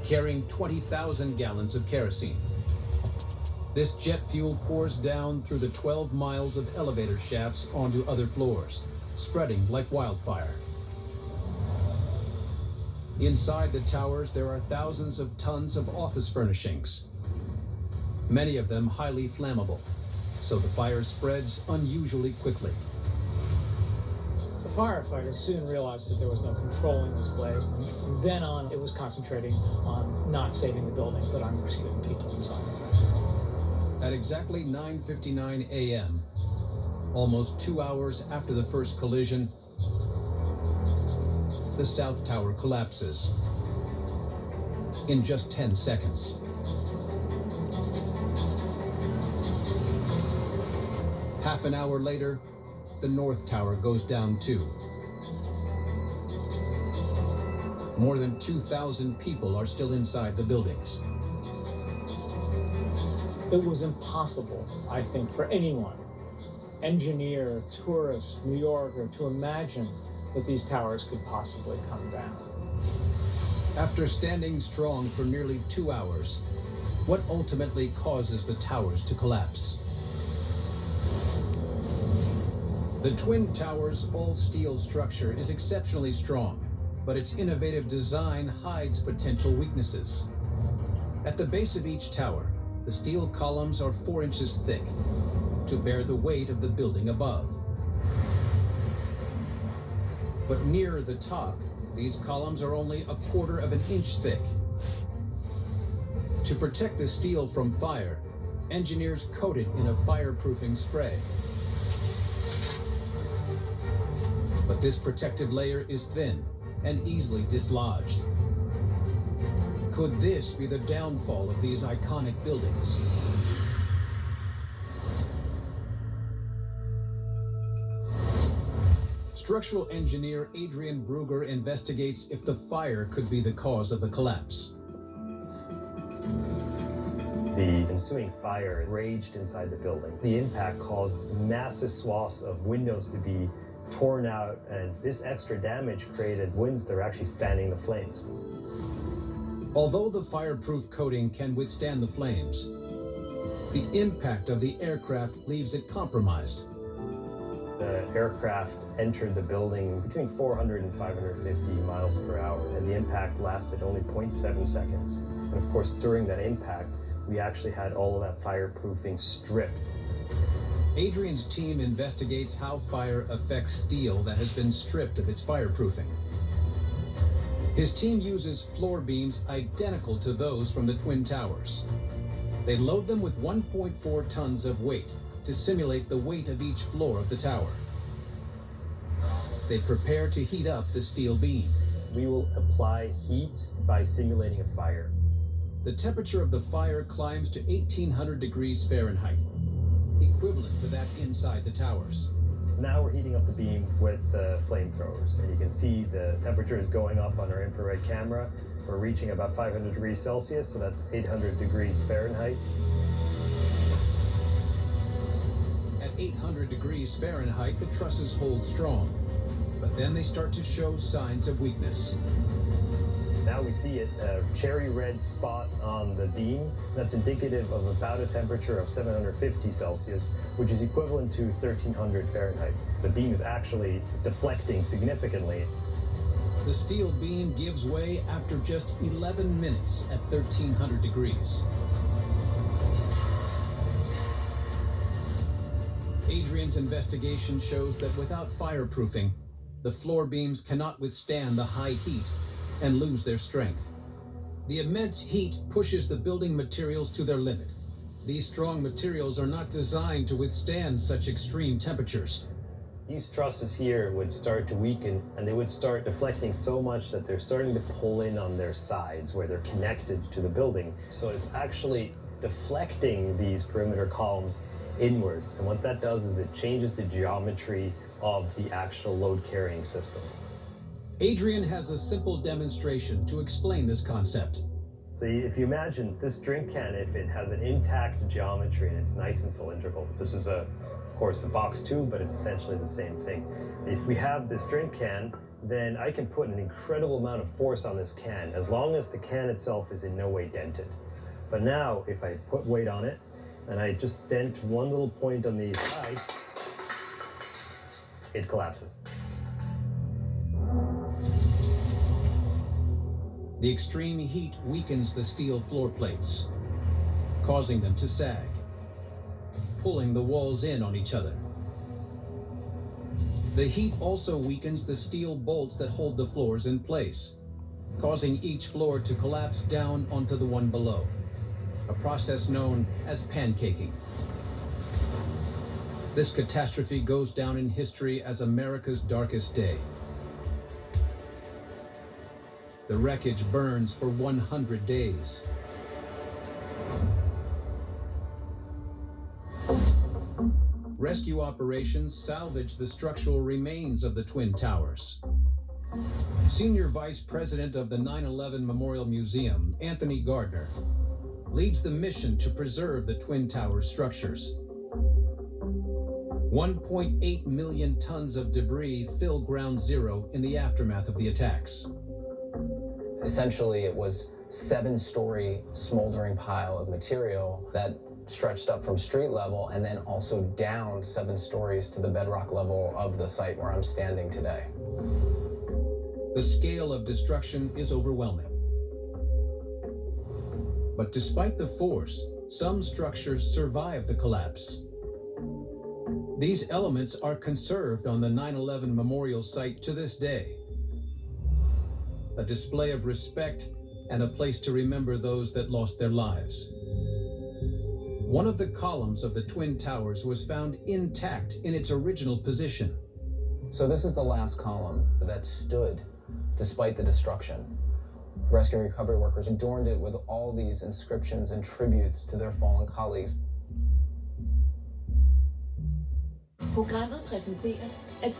carrying 20,000 gallons of kerosene. This jet fuel pours down through the 12 miles of elevator shafts onto other floors, spreading like wildfire. Inside the towers, there are thousands of tons of office furnishings, many of them highly flammable, so the fire spreads unusually quickly. The firefighters soon realized that there was no controlling this blaze, and from then on, it was concentrating on not saving the building, but on rescuing people inside. At exactly 9:59 a.m., almost 2 hours after the first collision, the South Tower collapses in just 10 seconds. Half an hour later, the North Tower goes down too. More than 2,000 people are still inside the buildings. It was impossible, I think, for anyone, engineer, tourist, New Yorker, to imagine that these towers could possibly come down. After standing strong for nearly 2 hours, what ultimately causes the towers to collapse? The Twin Towers' all-steel structure is exceptionally strong, but its innovative design hides potential weaknesses. At the base of each tower, the steel columns are 4 inches thick to bear the weight of the building above. But nearer the top, these columns are only 1/4 of an inch thick. To protect the steel from fire, engineers coat it in a fireproofing spray. But this protective layer is thin and easily dislodged. Could this be the downfall of these iconic buildings? Structural engineer Adrian Brugger investigates if the fire could be the cause of the collapse. The ensuing fire raged inside the building. The impact caused massive swaths of windows to be torn out, and this extra damage created winds that are actually fanning the flames. Although the fireproof coating can withstand the flames, the impact of the aircraft leaves it compromised. The aircraft entered the building between 400 and 550 miles per hour, and the impact lasted only 0.7 seconds. And of course, during that impact, we actually had all of that fireproofing stripped. Adrian's team investigates how fire affects steel that has been stripped of its fireproofing. His team uses floor beams identical to those from the Twin Towers. They load them with 1.4 tons of weight to simulate the weight of each floor of the tower. They prepare to heat up the steel beam. We will apply heat by simulating a fire. The temperature of the fire climbs to 1,800 degrees Fahrenheit, equivalent to that inside the towers. Now we're heating up the beam with flamethrowers, and you can see the temperature is going up on our infrared camera. We're reaching about 500 degrees Celsius, so that's 800 degrees Fahrenheit. At 800 degrees Fahrenheit, the trusses hold strong, but then they start to show signs of weakness. Now we see a cherry red spot on the beam. That's indicative of about a temperature of 750 Celsius, which is equivalent to 1,300 Fahrenheit. The beam is actually deflecting significantly. The steel beam gives way after just 11 minutes at 1,300 degrees. Adrian's investigation shows that without fireproofing, the floor beams cannot withstand the high heat and lose their strength. The immense heat pushes the building materials to their limit. These strong materials are not designed to withstand such extreme temperatures. These trusses here would start to weaken, and they would start deflecting so much that they're starting to pull in on their sides where they're connected to the building. So it's actually deflecting these perimeter columns inwards. And what that does is it changes the geometry of the actual load carrying system. Adrian has a simple demonstration to explain this concept. So if you imagine this drink can, if it has an intact geometry and it's nice and cylindrical, this is of course a box tube, but it's essentially the same thing. If we have this drink can, then I can put an incredible amount of force on this can, as long as the can itself is in no way dented. But now, if I put weight on it, and I just dent one little point on the side, it collapses. The extreme heat weakens the steel floor plates, causing them to sag, pulling the walls in on each other. The heat also weakens the steel bolts that hold the floors in place, causing each floor to collapse down onto the one below, a process known as pancaking. This catastrophe goes down in history as America's darkest day. The wreckage burns for 100 days. Rescue operations salvage the structural remains of the Twin Towers. Senior Vice President of the 9/11 Memorial Museum, Anthony Gardner, leads the mission to preserve the Twin Towers structures. 1.8 million tons of debris fill Ground Zero in the aftermath of the attacks. Essentially, it was a 7-story smoldering pile of material that stretched up from street level and then also down 7 stories to the bedrock level of the site where I'm standing today. The scale of destruction is overwhelming. But despite the force, some structures survive the collapse. These elements are conserved on the 9/11 Memorial Site to this day. A display of respect and a place to remember those that lost their lives. One of the columns of the Twin Towers was found intact in its original position. So this is the last column that stood despite the destruction. Rescue and recovery workers adorned it with all these inscriptions and tributes to their fallen colleagues. Programmet præsenteres af